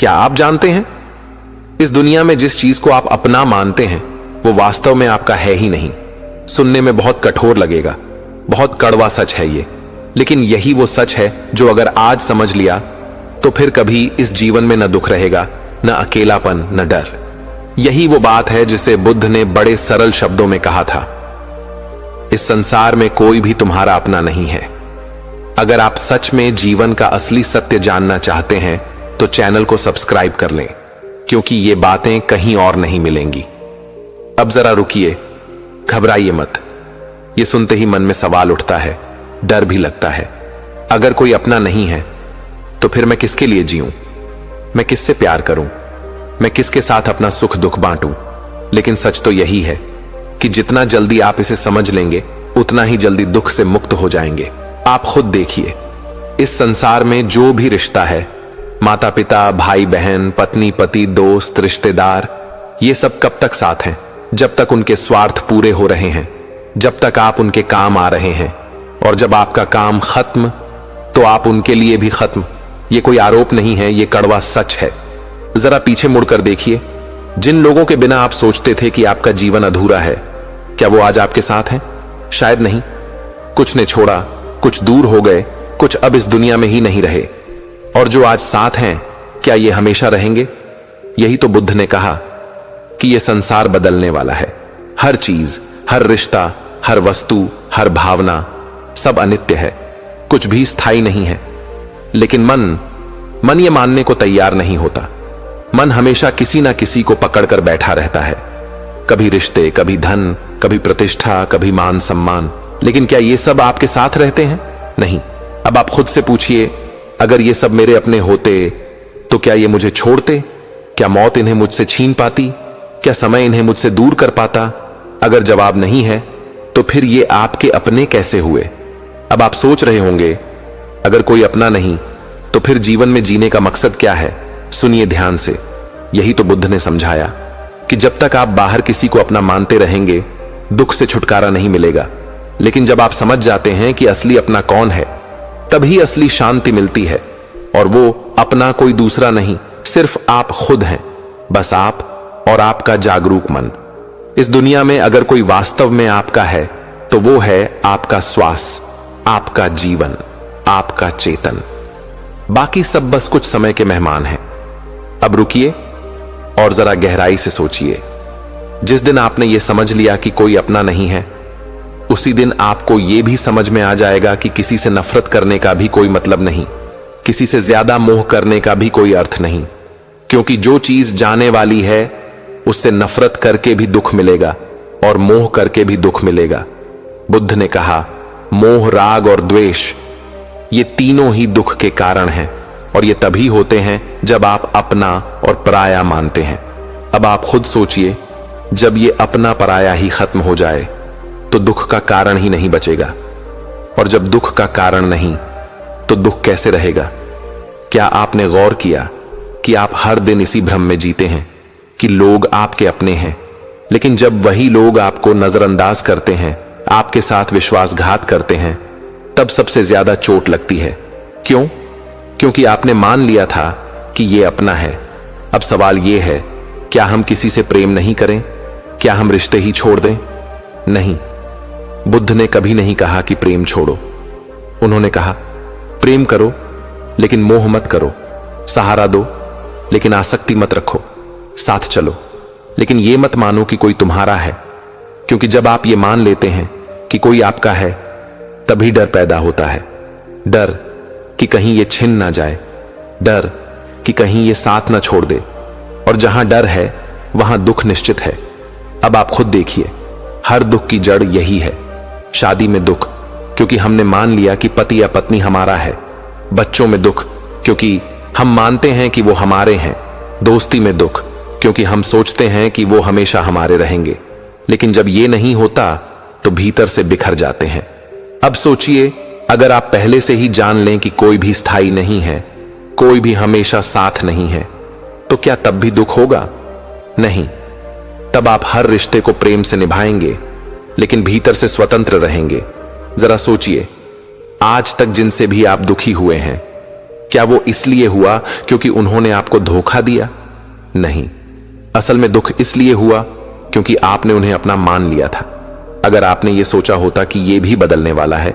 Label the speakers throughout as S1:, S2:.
S1: क्या आप जानते हैं, इस दुनिया में जिस चीज को आप अपना मानते हैं वो वास्तव में आपका है ही नहीं। सुनने में बहुत कठोर लगेगा, बहुत कड़वा सच है ये, लेकिन यही वो सच है जो अगर आज समझ लिया तो फिर कभी इस जीवन में न दुख रहेगा, न अकेलापन, न डर। यही वो बात है जिसे बुद्ध ने बड़े सरल शब्दों में कहा था, इस संसार में कोई भी तुम्हारा अपना नहीं है। अगर आप सच में जीवन का असली सत्य जानना चाहते हैं तो चैनल को सब्सक्राइब कर लें, क्योंकि ये बातें कहीं और नहीं मिलेंगी। अब जरा रुकिए, घबराइए मत। ये सुनते ही मन में सवाल उठता है, डर भी लगता है। अगर कोई अपना नहीं है तो फिर मैं किसके लिए जीऊं? मैं किससे प्यार करूं? मैं किसके साथ अपना सुख दुख बांटूं? लेकिन सच तो यही है कि जितना जल्दी आप इसे समझ लेंगे उतना ही जल्दी दुख से मुक्त हो जाएंगे। आप खुद देखिए, इस संसार में जो भी रिश्ता है, माता पिता, भाई बहन, पत्नी पति, दोस्त, रिश्तेदार, ये सब कब तक साथ हैं? जब तक उनके स्वार्थ पूरे हो रहे हैं, जब तक आप उनके काम आ रहे हैं, और जब आपका काम खत्म तो आप उनके लिए भी खत्म। ये कोई आरोप नहीं है, ये कड़वा सच है। जरा पीछे मुड़कर देखिए, जिन लोगों के बिना आप सोचते थे कि आपका जीवन अधूरा है, क्या वो आज आपके साथ हैं? शायद नहीं। कुछ ने छोड़ा, कुछ दूर हो गए, कुछ अब इस दुनिया में ही नहीं रहे। और जो आज साथ हैं, क्या ये हमेशा रहेंगे? यही तो बुद्ध ने कहा कि ये संसार बदलने वाला है। हर चीज, हर रिश्ता, हर वस्तु, हर भावना, सब अनित्य है, कुछ भी स्थायी नहीं है। लेकिन मन ये मानने को तैयार नहीं होता। मन हमेशा किसी ना किसी को पकड़कर बैठा रहता है, कभी रिश्ते, कभी धन, कभी प्रतिष्ठा, कभी मान सम्मान। लेकिन क्या ये सब आपके साथ रहते हैं? नहीं। अब आप खुद से पूछिए, अगर ये सब मेरे अपने होते तो क्या ये मुझे छोड़ते? क्या मौत इन्हें मुझसे छीन पाती? क्या समय इन्हें मुझसे दूर कर पाता? अगर जवाब नहीं है तो फिर ये आपके अपने कैसे हुए? अब आप सोच रहे होंगे, अगर कोई अपना नहीं तो फिर जीवन में जीने का मकसद क्या है? सुनिए ध्यान से। यही तो बुद्ध ने समझाया कि जब तक आप बाहर किसी को अपना मानते रहेंगे, दुख से छुटकारा नहीं मिलेगा। लेकिन जब आप समझ जाते हैं कि असली अपना कौन है, तभी असली शांति मिलती है। और वो अपना कोई दूसरा नहीं, सिर्फ आप खुद हैं। बस आप और आपका जागरूक मन। इस दुनिया में अगर कोई वास्तव में आपका है तो वो है आपका श्वास, आपका जीवन, आपका चेतन। बाकी सब बस कुछ समय के मेहमान हैं। अब रुकिए और जरा गहराई से सोचिए। जिस दिन आपने ये समझ लिया कि कोई अपना नहीं है, उसी दिन आपको यह भी समझ में आ जाएगा कि किसी से नफरत करने का भी कोई मतलब नहीं, किसी से ज्यादा मोह करने का भी कोई अर्थ नहीं। क्योंकि जो चीज जाने वाली है उससे नफरत करके भी दुख मिलेगा और मोह करके भी दुख मिलेगा। बुद्ध ने कहा, मोह, राग और द्वेष, ये तीनों ही दुख के कारण हैं, और ये तभी होते हैं जब आप अपना और पराया मानते हैं। अब आप खुद सोचिए, जब ये अपना पराया ही खत्म हो जाए तो दुख का कारण ही नहीं बचेगा, और जब दुख का कारण नहीं तो दुख कैसे रहेगा? क्या आपने गौर किया कि आप हर दिन इसी भ्रम में जीते हैं कि लोग आपके अपने हैं, लेकिन जब वही लोग आपको नजरअंदाज करते हैं, आपके साथ विश्वासघात करते हैं, तब सबसे ज्यादा चोट लगती है। क्यों? क्योंकि आपने मान लिया था कि ये अपना है। अब सवाल यह है, क्या हम किसी से प्रेम नहीं करें? क्या हम रिश्ते ही छोड़ दें? नहीं, बुद्ध ने कभी नहीं कहा कि प्रेम छोड़ो। उन्होंने कहा, प्रेम करो लेकिन मोह मत करो, सहारा दो लेकिन आसक्ति मत रखो, साथ चलो लेकिन यह मत मानो कि कोई तुम्हारा है। क्योंकि जब आप ये मान लेते हैं कि कोई आपका है, तभी डर पैदा होता है। डर कि कहीं ये छिन ना जाए, डर कि कहीं ये साथ ना छोड़ दे, और जहां डर है वहां दुख निश्चित है। अब आप खुद देखिए, हर दुख की जड़ यही है। शादी में दुख क्योंकि हमने मान लिया कि पति या पत्नी हमारा है, बच्चों में दुख क्योंकि हम मानते हैं कि वो हमारे हैं, दोस्ती में दुख क्योंकि हम सोचते हैं कि वो हमेशा हमारे रहेंगे। लेकिन जब ये नहीं होता तो भीतर से बिखर जाते हैं। अब सोचिए, अगर आप पहले से ही जान लें कि कोई भी स्थायी नहीं है, कोई भी हमेशा साथ नहीं है, तो क्या तब भी दुख होगा? नहीं। तब आप हर रिश्ते को प्रेम से निभाएंगे लेकिन भीतर से स्वतंत्र रहेंगे। जरा सोचिए, आज तक जिनसे भी आप दुखी हुए हैं, क्या वो इसलिए हुआ क्योंकि उन्होंने आपको धोखा दिया? नहीं, असल में दुख इसलिए हुआ क्योंकि आपने उन्हें अपना मान लिया था। अगर आपने ये सोचा होता कि ये भी बदलने वाला है,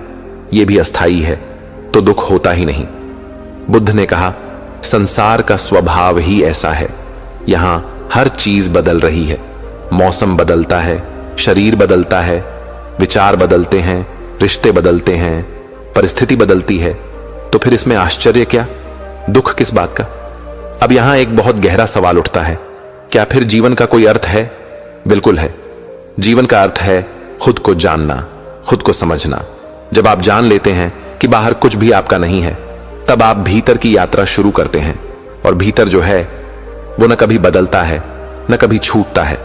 S1: ये भी अस्थाई है, तो दुख होता ही नहीं। बुद्ध ने कहा, संसार का स्वभाव ही ऐसा है। यहां हर चीज बदल रही है। मौसम बदलता है, शरीर बदलता है, विचार बदलते हैं, रिश्ते बदलते हैं, परिस्थिति बदलती है। तो फिर इसमें आश्चर्य क्या, दुख किस बात का? अब यहां एक बहुत गहरा सवाल उठता है, क्या फिर जीवन का कोई अर्थ है? बिल्कुल है। जीवन का अर्थ है खुद को जानना, खुद को समझना। जब आप जान लेते हैं कि बाहर कुछ भी आपका नहीं है, तब आप भीतर की यात्रा शुरू करते हैं। और भीतर जो है वो न कभी बदलता है, न कभी छूटता है।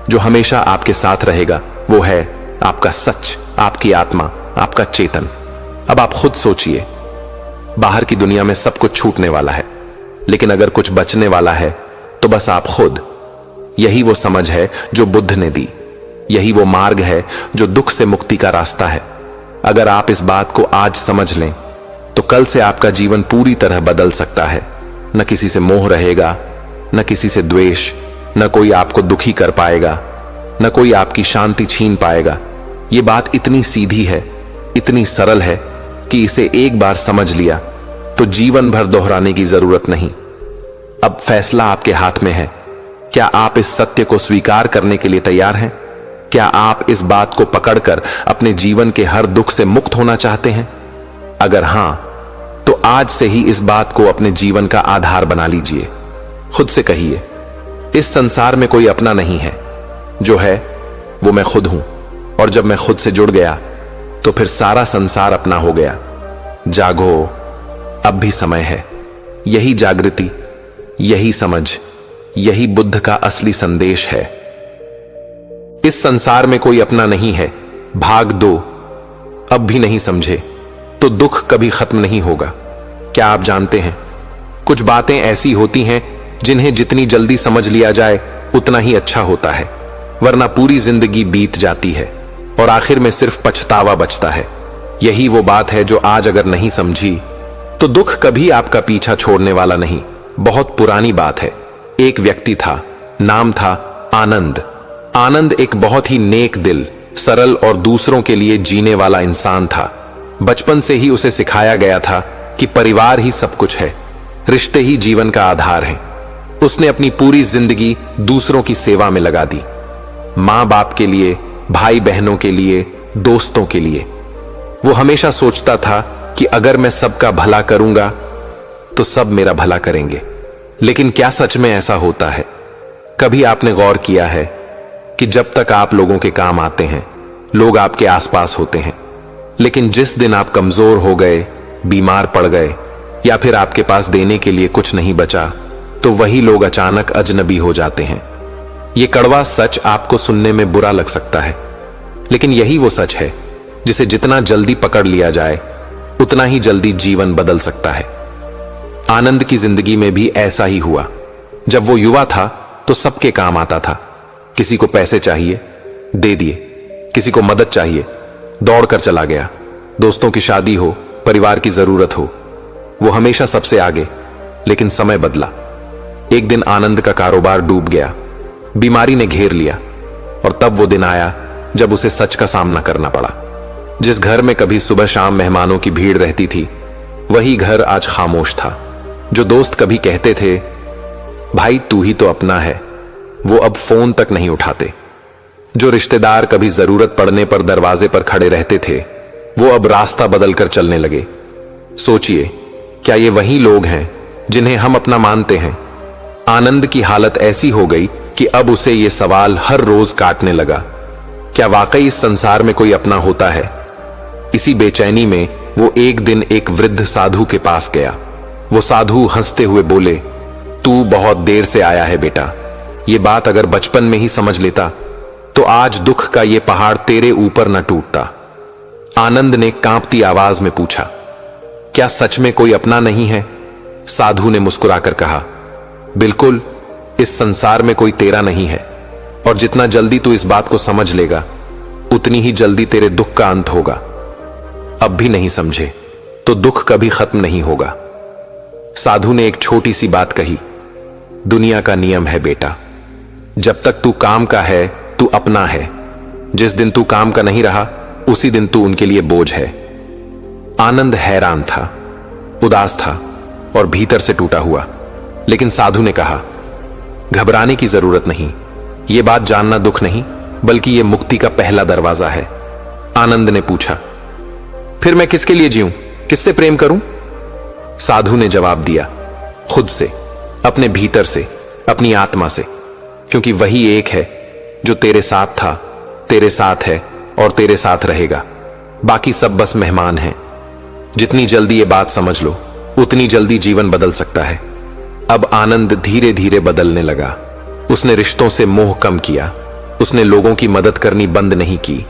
S1: जो हमेशा आपके साथ रहेगा वो है आपका सच, आपकी आत्मा, आपका चेतन। अब आप खुद सोचिए, बाहर की दुनिया में सब कुछ छूटने वाला है, लेकिन अगर कुछ बचने वाला है तो बस आप खुद। यही वो समझ है जो बुद्ध ने दी। यही वो मार्ग है जो दुख से मुक्ति का रास्ता है। अगर आप इस बात को आज समझ लें तो कल से आपका जीवन पूरी तरह बदल सकता है। न किसी से मोह रहेगा, न किसी से द्वेष, न कोई आपको दुखी कर पाएगा, न कोई आपकी शांति छीन पाएगा। ये बात इतनी सीधी है, इतनी सरल है कि इसे एक बार समझ लिया तो जीवन भर दोहराने की जरूरत नहीं। अब फैसला आपके हाथ में है। क्या आप इस सत्य को स्वीकार करने के लिए तैयार हैं? क्या आप इस बात को पकड़कर अपने जीवन के हर दुख से मुक्त होना चाहते हैं? अगर हां, तो आज से ही इस बात को अपने जीवन का आधार बना लीजिए। खुद से कहिए, इस संसार में कोई अपना नहीं है। जो है वो मैं खुद हूं। और जब मैं खुद से जुड़ गया तो फिर सारा संसार अपना हो गया। जागो, अब भी समय है। यही जागृति, यही समझ, यही बुद्ध का असली संदेश है। इस संसार में कोई अपना नहीं है। भाग दो, अब भी नहीं समझे तो दुख कभी खत्म नहीं होगा। क्या आप जानते हैं, कुछ बातें ऐसी होती हैं जिन्हें जितनी जल्दी समझ लिया जाए उतना ही अच्छा होता है, वरना पूरी जिंदगी बीत जाती है और आखिर में सिर्फ पछतावा बचता है। यही वो बात है जो आज अगर नहीं समझी तो दुख कभी आपका पीछा छोड़ने वाला नहीं। बहुत पुरानी बात है। एक व्यक्ति था, नाम था आनंद। आनंद एक बहुत ही नेक दिल, सरल और दूसरों के लिए जीने वाला इंसान था। बचपन से ही उसे सिखाया गया था कि परिवार ही सब कुछ है, रिश्ते ही जीवन का आधार हैं। उसने अपनी पूरी जिंदगी दूसरों की सेवा में लगा दी, मां बाप के लिए, भाई बहनों के लिए, दोस्तों के लिए। वो हमेशा सोचता था कि अगर मैं सबका भला करूंगा तो सब मेरा भला करेंगे। लेकिन क्या सच में ऐसा होता है? कभी आपने गौर किया है कि जब तक आप लोगों के काम आते हैं, लोग आपके आसपास होते हैं, लेकिन जिस दिन आप कमजोर हो गए, बीमार पड़ गए या फिर आपके पास देने के लिए कुछ नहीं बचा, तो वही लोग अचानक अजनबी हो जाते हैं। ये कड़वा सच आपको सुनने में बुरा लग सकता है, लेकिन यही वो सच है जिसे जितना जल्दी पकड़ लिया जाए उतना ही जल्दी जीवन बदल सकता है। आनंद की जिंदगी में भी ऐसा ही हुआ। जब वो युवा था तो सबके काम आता था। किसी को पैसे चाहिए, दे दिए। किसी को मदद चाहिए, दौड़कर चला गया। दोस्तों की शादी हो, परिवार की जरूरत हो, वो हमेशा सबसे आगे। लेकिन समय बदला। एक दिन आनंद का कारोबार डूब गया, बीमारी ने घेर लिया और तब वो दिन आया जब उसे सच का सामना करना पड़ा। जिस घर में कभी सुबह शाम मेहमानों की भीड़ रहती थी, वही घर आज खामोश था। जो दोस्त कभी कहते थे भाई तू ही तो अपना है, वो अब फोन तक नहीं उठाते। जो रिश्तेदार कभी जरूरत पड़ने पर दरवाजे पर खड़े रहते थे, वो अब रास्ता बदलकर चलने लगे। सोचिए, क्या ये वही लोग हैं जिन्हें हम अपना मानते हैं? आनंद की हालत ऐसी हो गई कि अब उसे ये सवाल हर रोज काटने लगा, क्या वाकई इस संसार में कोई अपना होता है? इसी बेचैनी में वो एक दिन एक वृद्ध साधु के पास गया। वो साधु हंसते हुए बोले, तू बहुत देर से आया है बेटा। ये बात अगर बचपन में ही समझ लेता तो आज दुख का ये पहाड़ तेरे ऊपर न टूटता। आनंद ने कांपती आवाज में पूछा, क्या सच में कोई अपना नहीं है? साधु ने मुस्कुराकर कहा, बिल्कुल, इस संसार में कोई तेरा नहीं है, और जितना जल्दी तू इस बात को समझ लेगा उतनी ही जल्दी तेरे दुख का अंत होगा। अब भी नहीं समझे तो दुख कभी खत्म नहीं होगा। साधु ने एक छोटी सी बात कही, दुनिया का नियम है बेटा, जब तक तू काम का है तू अपना है, जिस दिन तू काम का नहीं रहा उसी दिन तू उनके लिए बोझ है। आनंद हैरान था, उदास था और भीतर से टूटा हुआ। लेकिन साधु ने कहा, घबराने की जरूरत नहीं, यह बात जानना दुख नहीं बल्कि यह मुक्ति का पहला दरवाजा है। आनंद ने पूछा, फिर मैं किसके लिए जीऊं, किससे प्रेम करूं? साधु ने जवाब दिया, खुद से, अपने भीतर से, अपनी आत्मा से, क्योंकि वही एक है जो तेरे साथ था, तेरे साथ है और तेरे साथ रहेगा। बाकी सब बस मेहमान हैं। जितनी जल्दी ये बात समझ लो उतनी जल्दी जीवन बदल सकता है। अब आनंद धीरे धीरे बदलने लगा। उसने रिश्तों से मोह कम किया, उसने लोगों की मदद करनी बंद नहीं की,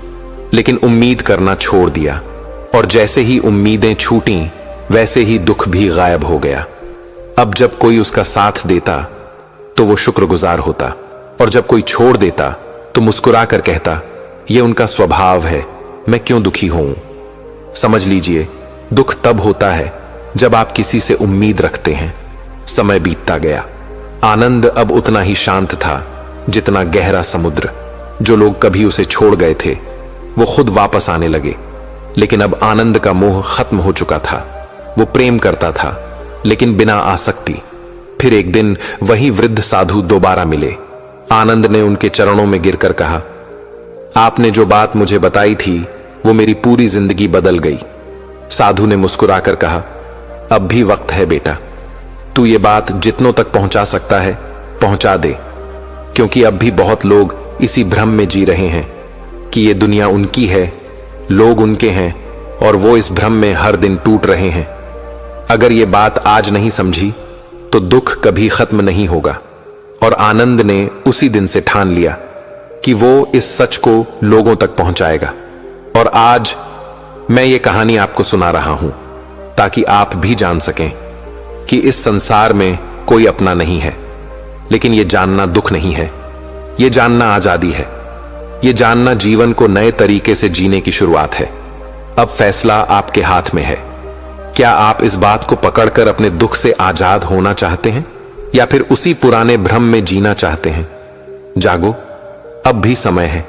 S1: लेकिन उम्मीद करना छोड़ दिया। और जैसे ही उम्मीदें छूटी वैसे ही दुख भी गायब हो गया। अब जब कोई उसका साथ देता तो वो शुक्रगुजार होता, और जब कोई छोड़ देता तो मुस्कुरा कर कहता, ये उनका स्वभाव है, मैं क्यों दुखी हूं। समझ लीजिए, दुख तब होता है जब आप किसी से उम्मीद रखते हैं। समय बीतता गया। आनंद अब उतना ही शांत था जितना गहरा समुद्र। जो लोग कभी उसे छोड़ गए थे वो खुद वापस आने लगे। लेकिन अब आनंद का मोह खत्म हो चुका था। वो प्रेम करता था लेकिन बिना आसक्ति। फिर एक दिन वही वृद्ध साधु दोबारा मिले। आनंद ने उनके चरणों में गिरकर कहा, आपने जो बात मुझे बताई थी वो मेरी पूरी जिंदगी बदल गई। साधु ने मुस्कुराकर कहा, अब भी वक्त है बेटा, तू ये बात जितनों तक पहुंचा सकता है पहुंचा दे, क्योंकि अब भी बहुत लोग इसी भ्रम में जी रहे हैं कि ये दुनिया उनकी है, लोग उनके हैं, और वो इस भ्रम में हर दिन टूट रहे हैं। अगर ये बात आज नहीं समझी तो दुख कभी खत्म नहीं होगा। और आनंद ने उसी दिन से ठान लिया कि वो इस सच को लोगों तक पहुंचाएगा। और आज मैं ये कहानी आपको सुना रहा हूं ताकि आप भी जान सकें कि इस संसार में कोई अपना नहीं है। लेकिन ये जानना दुख नहीं है, ये जानना आजादी है। ये जानना जीवन को नए तरीके से जीने की शुरुआत है। अब फैसला आपके हाथ में है। क्या आप इस बात को पकड़कर अपने दुख से आजाद होना चाहते हैं या फिर उसी पुराने भ्रम में जीना चाहते हैं? जागो, अब भी समय है।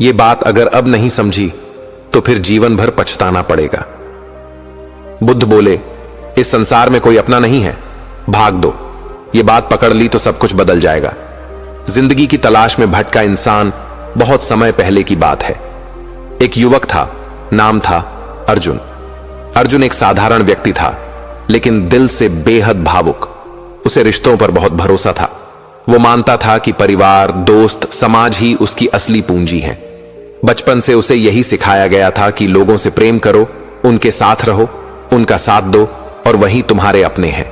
S1: ये बात अगर अब नहीं समझी तो फिर जीवन भर पछताना पड़ेगा। बुद्ध बोले, इस संसार में कोई अपना नहीं है, भाग दो। ये बात पकड़ ली तो सब कुछ बदल जाएगा। जिंदगी की तलाश में भटका इंसान बहुत समय पहले की बात है। एक युवक था, नाम था अर्जुन। अर्जुन एक साधारण व्यक्ति था लेकिन दिल से बेहद भावुक। उसे रिश्तों पर बहुत भरोसा था। वो मानता था कि परिवार, दोस्त, समाज ही उसकी असली पूंजी है। बचपन से उसे यही सिखाया गया था कि लोगों से प्रेम करो, उनके साथ रहो, उनका साथ दो और वही तुम्हारे अपने हैं।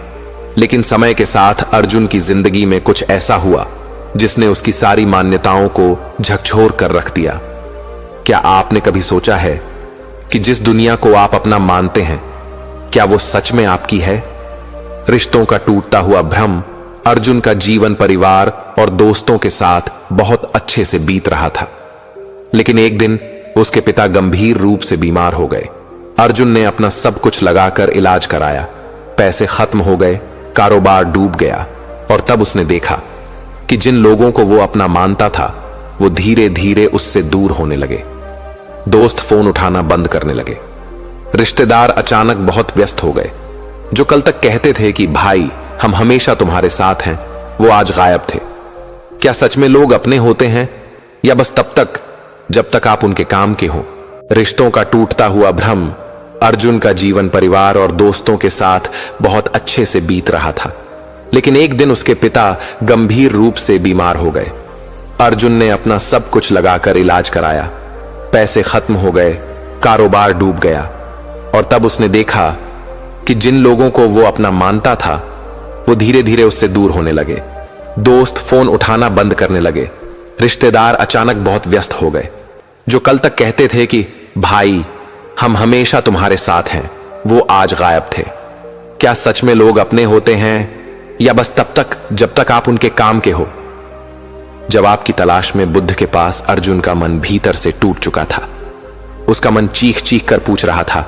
S1: लेकिन समय के साथ अर्जुन की जिंदगी में कुछ ऐसा हुआ जिसने उसकी सारी मान्यताओं को झकझोर कर रख दिया। क्या आपने कभी सोचा है कि जिस दुनिया को आप अपना मानते हैं, क्या वो सच में आपकी है? रिश्तों का टूटता हुआ भ्रम अर्जुन का जीवन परिवार और दोस्तों के साथ बहुत अच्छे से बीत रहा था। लेकिन एक दिन उसके पिता गंभीर रूप से बीमार हो गए। अर्जुन ने अपना सब कुछ लगाकर इलाज कराया। पैसे खत्म हो गए, कारोबार डूब गया, और तब उसने देखा कि जिन लोगों को वो अपना मानता था वो धीरे धीरे उससे दूर होने लगे। दोस्त फोन उठाना बंद करने लगे। रिश्तेदार अचानक बहुत व्यस्त हो गए। जो कल तक कहते थे कि भाई हम हमेशा तुम्हारे साथ हैं, वो आज गायब थे। क्या सच में लोग अपने होते हैं या बस तब तक जब तक आप उनके काम के हो? रिश्तों का टूटता हुआ भ्रम अर्जुन का जीवन परिवार और दोस्तों के साथ बहुत अच्छे से बीत रहा था। लेकिन एक दिन उसके पिता गंभीर रूप से बीमार हो गए। अर्जुन ने अपना सब कुछ लगाकर इलाज कराया। पैसे खत्म हो गए, कारोबार डूब गया, और तब उसने देखा कि जिन लोगों को वो अपना मानता था वो धीरे धीरे उससे दूर होने लगे। दोस्त फोन उठाना बंद करने लगे। रिश्तेदार अचानक बहुत व्यस्त हो गए। जो कल तक कहते थे कि भाई हम हमेशा तुम्हारे साथ हैं, वो आज गायब थे। क्या सच में लोग अपने होते हैं या बस तब तक जब तक आप उनके काम के हो? जवाब की तलाश में बुद्ध के पास अर्जुन का मन भीतर से टूट चुका था। उसका मन चीख चीख कर पूछ रहा था,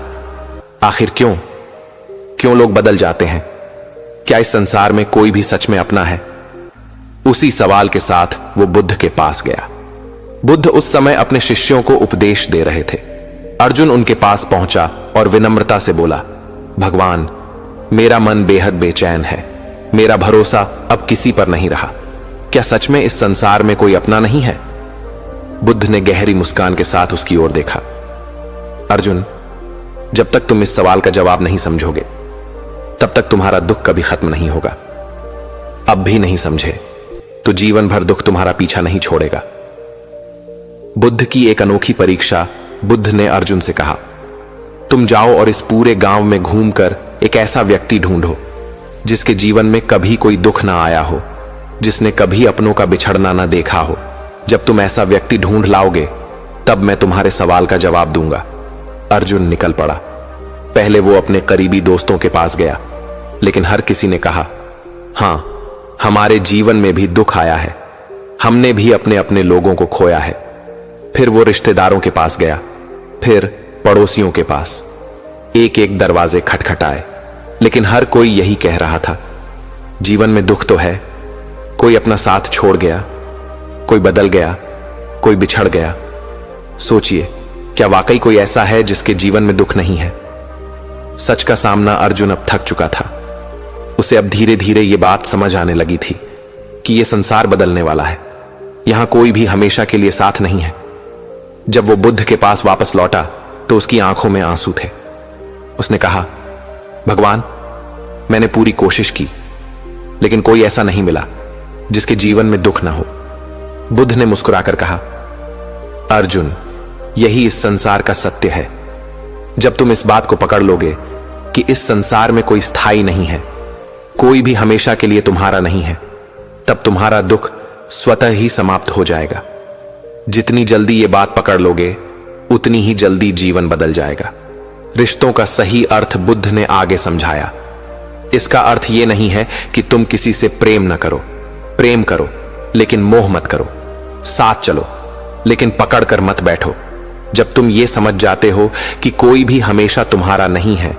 S1: आखिर क्यों लोग बदल जाते हैं? क्या इस संसार में कोई भी सच में अपना है? उसी सवाल के साथ वो बुद्ध के पास गया। बुद्ध उस समय अपने शिष्यों को उपदेश दे रहे थे। अर्जुन उनके पास पहुंचा और विनम्रता से बोला, भगवान, मेरा मन बेहद बेचैन है। मेरा भरोसा अब किसी पर नहीं रहा। क्या सच में इस संसार में कोई अपना नहीं है? बुद्ध ने गहरी मुस्कान के साथ उसकी ओर देखा। अर्जुन, जब तक तुम इस सवाल का जवाब नहीं समझोगे, तब तक तुम्हारा दुख कभी खत्म नहीं होगा। अब भी नहीं समझे तो जीवन भर दुख तुम्हारा पीछा नहीं छोड़ेगा। बुद्ध की एक अनोखी परीक्षा। बुद्ध ने अर्जुन से कहा, तुम जाओ और इस पूरे गांव में घूमकर एक ऐसा व्यक्ति ढूंढो जिसके जीवन में कभी कोई दुख ना आया हो, जिसने कभी अपनों का बिछड़ना ना देखा हो। जब तुम ऐसा व्यक्ति ढूंढ लाओगे, तब मैं तुम्हारे सवाल का जवाब दूंगा। अर्जुन निकल पड़ा। पहले वो अपने करीबी दोस्तों के पास गया, लेकिन हर किसी ने कहा, हां, हमारे जीवन में भी दुख आया है। हमने भी अपने अपने लोगों को खोया है। फिर वो रिश्तेदारों के पास गया, फिर पड़ोसियों के पास। एक एक दरवाजे खटखटाए, लेकिन हर कोई यही कह रहा था, जीवन में दुख तो है। कोई अपना साथ छोड़ गया, कोई बदल गया, कोई बिछड़ गया। सोचिए, क्या वाकई कोई ऐसा है जिसके जीवन में दुख नहीं है? सच का सामना अर्जुन अब थक चुका था। उसे अब धीरे धीरे यह बात समझ आने लगी थी कि यह संसार बदलने वाला है। यहां कोई भी हमेशा के लिए साथ नहीं है। जब वो बुद्ध के पास वापस लौटा तो उसकी आंखों में आंसू थे। उसने कहा, भगवान, मैंने पूरी कोशिश की, लेकिन कोई ऐसा नहीं मिला जिसके जीवन में दुख ना हो। बुद्ध ने मुस्कुराकर कहा, अर्जुन, यही इस संसार का सत्य है। जब तुम इस बात को पकड़ लोगे कि इस संसार में कोई स्थायी नहीं है, कोई भी हमेशा के लिए तुम्हारा नहीं है, तब तुम्हारा दुख स्वतः ही समाप्त हो जाएगा। जितनी जल्दी ये बात पकड़ लोगे, उतनी ही जल्दी जीवन बदल जाएगा। रिश्तों का सही अर्थ बुद्ध ने आगे समझाया। इसका अर्थ यह नहीं है कि तुम किसी से प्रेम न करो। प्रेम करो, लेकिन मोह मत करो। साथ चलो, लेकिन पकड़ कर मत बैठो। जब तुम ये समझ जाते हो कि कोई भी हमेशा तुम्हारा नहीं है,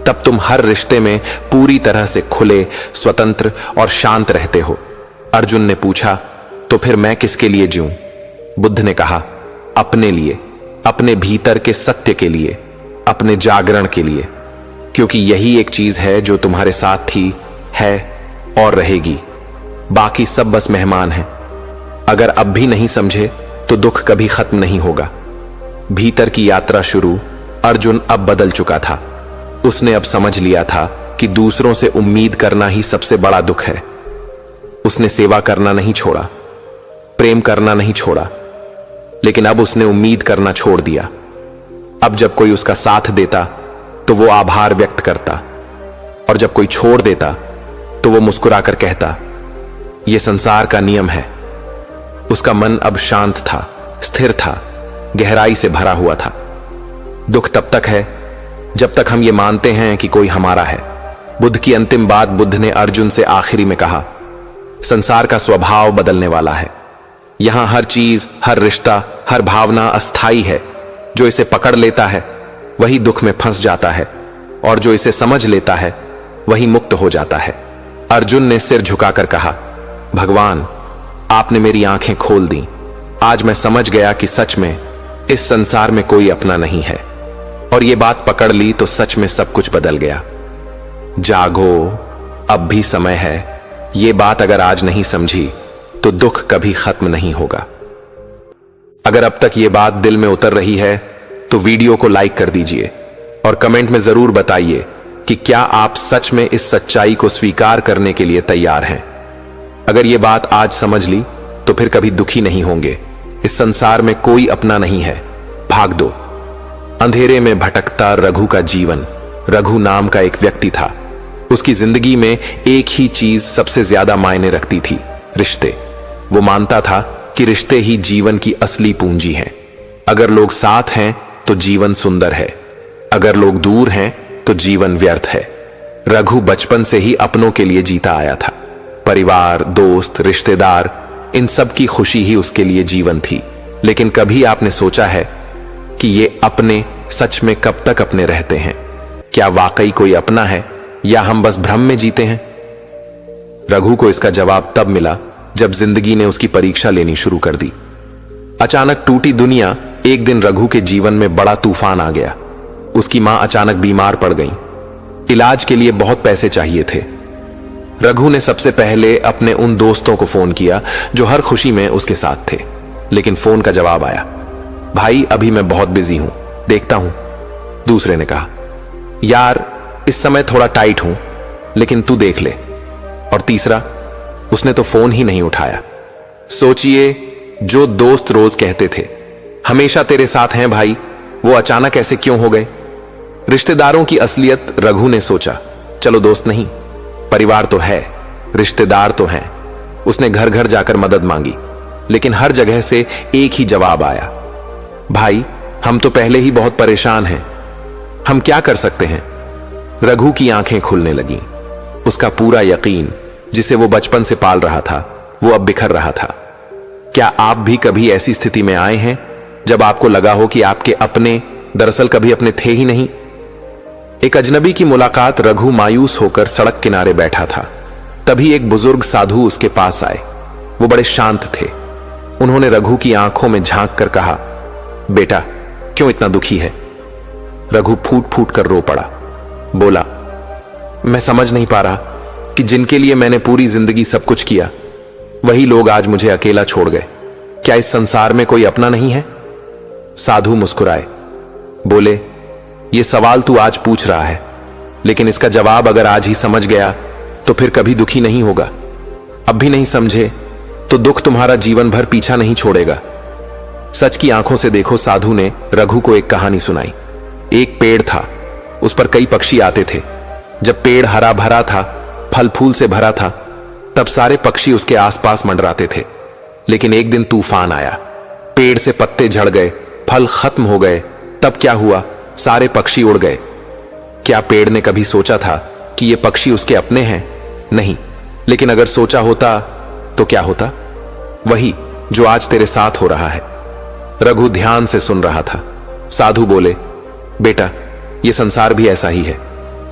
S1: तब तुम हर रिश्ते में पूरी तरह से खुले, स्वतंत्र और शांत रहते हो। अर्जुन ने पूछा, तो फिर मैं किसके लिए जीऊं? बुद्ध ने कहा, अपने लिए, अपने भीतर के सत्य के लिए, अपने जागरण के लिए। क्योंकि यही एक चीज है जो तुम्हारे साथ थी, है और रहेगी। बाकी सब बस मेहमान हैं। अगर अब भी नहीं समझे तो दुख कभी खत्म नहीं होगा। भीतर की यात्रा शुरू। अर्जुन अब बदल चुका था। उसने अब समझ लिया था कि दूसरों से उम्मीद करना ही सबसे बड़ा दुख है। उसने सेवा करना नहीं छोड़ा, प्रेम करना नहीं छोड़ा, लेकिन अब उसने उम्मीद करना छोड़ दिया। अब जब कोई उसका साथ देता तो वो आभार व्यक्त करता, और जब कोई छोड़ देता तो वो मुस्कुराकर कहता, यह संसार का नियम है। उसका मन अब शांत था, स्थिर था, गहराई से भरा हुआ था। दुख तब तक है जब तक हम ये मानते हैं कि कोई हमारा है। बुद्ध की अंतिम बात बुद्ध ने अर्जुन से आखिरी में कहा, संसार का स्वभाव बदलने वाला है। यहां हर चीज, हर रिश्ता, हर भावना अस्थाई है। जो इसे पकड़ लेता है वही दुख में फंस जाता है, और जो इसे समझ लेता है वही मुक्त हो जाता है। अर्जुन ने सिर झुकाकर कहा, भगवान, आपने मेरी आंखें खोल दी। आज मैं समझ गया कि सच में इस संसार में कोई अपना नहीं है, और ये बात पकड़ ली तो सच में सब कुछ बदल गया। जागो, अब भी समय है। ये बात अगर आज नहीं समझी तो दुख कभी खत्म नहीं होगा। अगर अब तक ये बात दिल में उतर रही है तो वीडियो को लाइक कर दीजिए और कमेंट में जरूर बताइए कि क्या आप सच में इस सच्चाई को स्वीकार करने के लिए तैयार हैं। अगर ये बात आज समझ ली तो फिर कभी दुखी नहीं होंगे। इस संसार में कोई अपना नहीं है। भाग दो। अंधेरे में भटकता रघु का जीवन। रघु नाम का एक व्यक्ति था। उसकी जिंदगी में एक ही चीज सबसे ज्यादा मायने रखती थी, रिश्ते। वो मानता था कि रिश्ते ही जीवन की असली पूंजी हैं। अगर लोग साथ हैं तो जीवन सुंदर है, अगर लोग दूर हैं तो जीवन व्यर्थ है। रघु बचपन से ही अपनों के लिए जीता आया था। परिवार, दोस्त, रिश्तेदार, इन सब की खुशी ही उसके लिए जीवन थी। लेकिन कभी आपने सोचा है कि ये अपने सच में कब तक अपने रहते हैं? क्या वाकई कोई अपना है, या हम बस भ्रम में जीते हैं? रघु को इसका जवाब तब मिला जब जिंदगी ने उसकी परीक्षा लेनी शुरू कर दी। अचानक टूटी दुनिया। एक दिन रघु के जीवन में बड़ा तूफान आ गया। उसकी मां अचानक बीमार पड़ गई। इलाज के लिए बहुत पैसे चाहिए थे। रघु ने सबसे पहले अपने उन दोस्तों को फोन किया जो हर खुशी में उसके साथ थे, लेकिन फोन का जवाब आया, भाई अभी मैं बहुत बिजी हूं, देखता हूं। दूसरे ने कहा, यार इस समय थोड़ा टाइट हूं, लेकिन तू देख ले। और तीसरा, उसने तो फोन ही नहीं उठाया। सोचिए, जो दोस्त रोज कहते थे हमेशा तेरे साथ हैं भाई, वो अचानक ऐसे क्यों हो गए? रिश्तेदारों की असलियत रघु ने सोचा, चलो दोस्त नहीं, परिवार तो है, रिश्तेदार तो हैं। उसने घर घर जाकर मदद मांगी, लेकिन हर जगह से एक ही जवाब आया, भाई हम तो पहले ही बहुत परेशान हैं, हम क्या कर सकते हैं? रघु की आंखें खुलने लगीं। उसका पूरा यकीन, जिसे वो बचपन से पाल रहा था, वो अब बिखर रहा था। क्या आप भी कभी ऐसी स्थिति में आए हैं जब आपको लगा हो कि आपके अपने दरअसल कभी अपने थे ही नहीं? एक अजनबी की मुलाकात। रघु मायूस होकर सड़क किनारे बैठा था। तभी एक बुजुर्ग साधु उसके पास आए। वो बड़े शांत थे। उन्होंने रघु की आंखों में झांक कर कहा, बेटा क्यों इतना दुखी है? रघु फूट फूट कर रो पड़ा। बोला, मैं समझ नहीं पा रहा कि जिनके लिए मैंने पूरी जिंदगी सब कुछ किया, वही लोग आज मुझे अकेला छोड़ गए। क्या इस संसार में कोई अपना नहीं है? साधु मुस्कुराए, बोले, ये सवाल तू आज पूछ रहा है, लेकिन इसका जवाब अगर आज ही समझ गया तो फिर कभी दुखी नहीं होगा। अब भी नहीं समझे तो दुख तुम्हारा जीवन भर पीछा नहीं छोड़ेगा। सच की आंखों से देखो। साधु ने रघु को एक कहानी सुनाई। एक पेड़ था, उस पर कई पक्षी आते थे। जब पेड़ हरा भरा था, फल फूल से भरा था, तब सारे पक्षी उसके आसपास मंडराते थे। लेकिन एक दिन तूफान आया, पेड़ से पत्ते झड़ गए, फल खत्म हो गए। तब क्या हुआ? सारे पक्षी उड़ गए। क्या पेड़ ने कभी सोचा था कि ये पक्षी उसके अपने हैं? नहीं। लेकिन अगर सोचा होता तो क्या होता? वही जो आज तेरे साथ हो रहा है। रघु ध्यान से सुन रहा था। साधु बोले, बेटा ये संसार भी ऐसा ही है।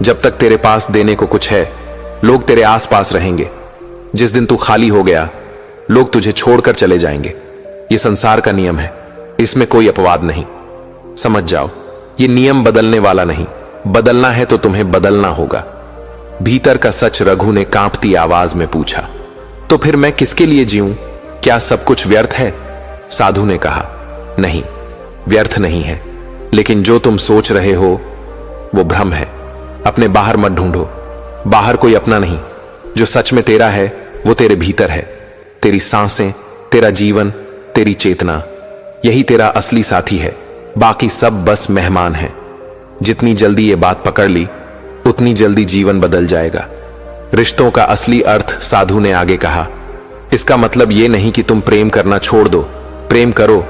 S1: जब तक तेरे पास देने को कुछ है, लोग तेरे आसपास रहेंगे। जिस दिन तू खाली हो गया, लोग तुझे छोड़कर चले जाएंगे। ये संसार का नियम है, इसमें कोई अपवाद नहीं। समझ जाओ, ये नियम बदलने वाला नहीं। बदलना है तो तुम्हें बदलना होगा। भीतर का सच रघु ने कांपती आवाज में पूछा, तो फिर मैं किसके लिए जीऊं? क्या सब कुछ व्यर्थ है? साधु ने कहा, नहीं, व्यर्थ नहीं है, लेकिन जो तुम सोच रहे हो वो भ्रम है। अपने बाहर मत ढूंढो, बाहर कोई अपना नहीं। जो सच में तेरा है वो तेरे भीतर है। तेरी सांसें, तेरा जीवन, तेरी चेतना, यही तेरा असली साथी है। बाकी सब बस मेहमान हैं। जितनी जल्दी ये बात पकड़ ली, उतनी जल्दी जीवन बदल जाएगा। रिश्तों का असली अर्थ, साधु ने आगे कहा, इसका मतलब ये नहीं कि तुम प्रेम करना छोड़ दो। प्रेम करो,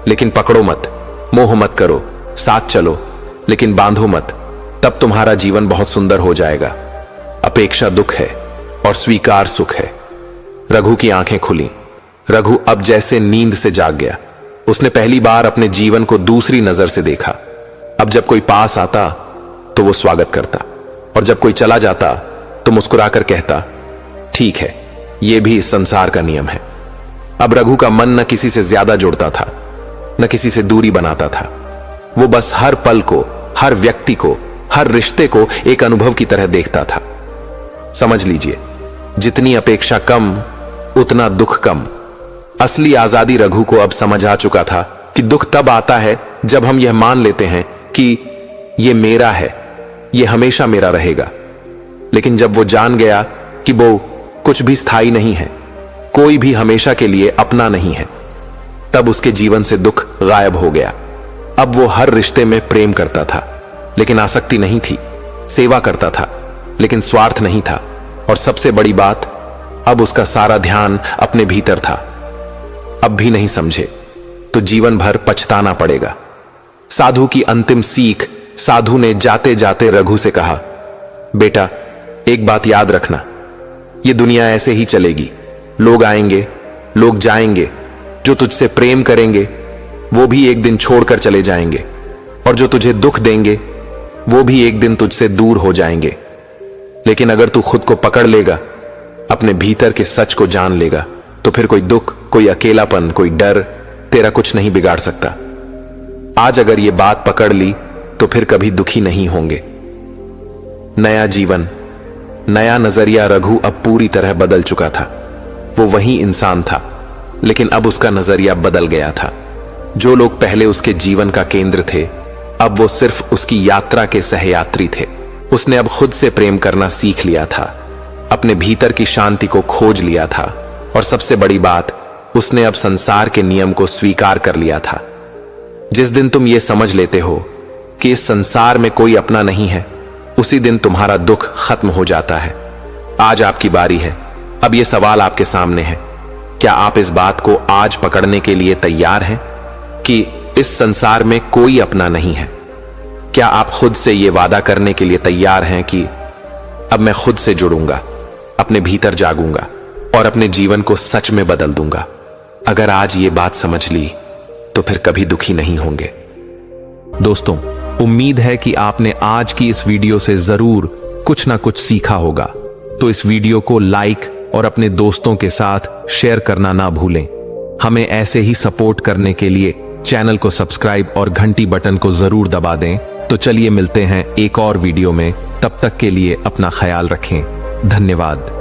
S1: लेकिन पकड़ो मत। मोह मत करो, साथ चलो, लेकिन बांधो मत। तब तुम्हारा जीवन बहुत सुंदर हो जाएगा। अपेक्षा दुख है और स्वीकार सुख है। रघु की आंखें खुली। रघु अब जैसे नींद से जाग गया। उसने पहली बार अपने जीवन को दूसरी नजर से देखा। अब जब कोई पास आता तो वो स्वागत करता, और जब कोई चला जाता तो मुस्कुराकर कहता, ठीक है, ये भी इस संसार का नियम है। अब रघु का मन न किसी से ज्यादा जुड़ता था, न किसी से दूरी बनाता था। वो बस हर पल को, हर व्यक्ति को, हर रिश्ते को एक अनुभव की तरह देखता था। समझ लीजिए, जितनी अपेक्षा कम, उतना दुख कम। असली आजादी रघु को अब समझ आ चुका था कि दुख तब आता है जब हम यह मान लेते हैं कि ये मेरा है, ये हमेशा मेरा रहेगा। लेकिन जब वो जान गया कि वो कुछ भी स्थायी नहीं है, कोई भी हमेशा के लिए अपना नहीं है, तब उसके जीवन से दुख गायब हो गया। अब वो हर रिश्ते में प्रेम करता था, लेकिन आसक्ति नहीं थी। सेवा करता था, लेकिन स्वार्थ नहीं था। और सबसे बड़ी बात, अब उसका सारा ध्यान अपने भीतर था। अब भी नहीं समझे तो जीवन भर पछताना पड़ेगा। साधु की अंतिम सीख। साधु ने जाते जाते रघु से कहा, बेटा एक बात याद रखना, ये दुनिया ऐसे ही चलेगी। लोग आएंगे, लोग जाएंगे। जो तुझसे प्रेम करेंगे वो भी एक दिन छोड़कर चले जाएंगे, और जो तुझे दुख देंगे वो भी एक दिन तुझसे दूर हो जाएंगे। लेकिन अगर तू खुद को पकड़ लेगा, अपने भीतर के सच को जान लेगा, तो फिर कोई दुख, कोई अकेलापन, कोई डर तेरा कुछ नहीं बिगाड़ सकता। आज अगर ये बात पकड़ ली तो फिर कभी दुखी नहीं होंगे। नया जीवन, नया नजरिया। रघु अब पूरी तरह बदल चुका था। वो वही इंसान था, लेकिन अब उसका नजरिया बदल गया था। जो लोग पहले उसके जीवन का केंद्र थे, अब वो सिर्फ उसकी यात्रा के सहयात्री थे। उसने अब खुद से प्रेम करना सीख लिया था, अपने भीतर की शांति को खोज लिया था, और सबसे बड़ी बात, उसने अब संसार के नियम को स्वीकार कर लिया था। जिस दिन तुम ये समझ लेते हो कि इस संसार में कोई अपना नहीं है, उसी दिन तुम्हारा दुख खत्म हो जाता है। आज आपकी बारी है। अब ये सवाल आपके सामने है, क्या आप इस बात को आज पकड़ने के लिए तैयार हैं कि इस संसार में कोई अपना नहीं है? क्या आप खुद से ये वादा करने के लिए तैयार हैं कि अब मैं खुद से जुड़ूंगा, अपने भीतर जागूंगा और अपने जीवन को सच में बदल दूंगा? अगर आज ये बात समझ ली तो फिर कभी दुखी नहीं होंगे। दोस्तों, उम्मीद है कि आपने आज की इस वीडियो से जरूर कुछ ना कुछ सीखा होगा। तो इस वीडियो को लाइक और अपने दोस्तों के साथ शेयर करना ना भूलें। हमें ऐसे ही सपोर्ट करने के लिए चैनल को सब्सक्राइब और घंटी बटन को जरूर दबा दें। तो चलिए मिलते हैं एक और वीडियो में। तब तक के लिए अपना ख्याल रखें। धन्यवाद।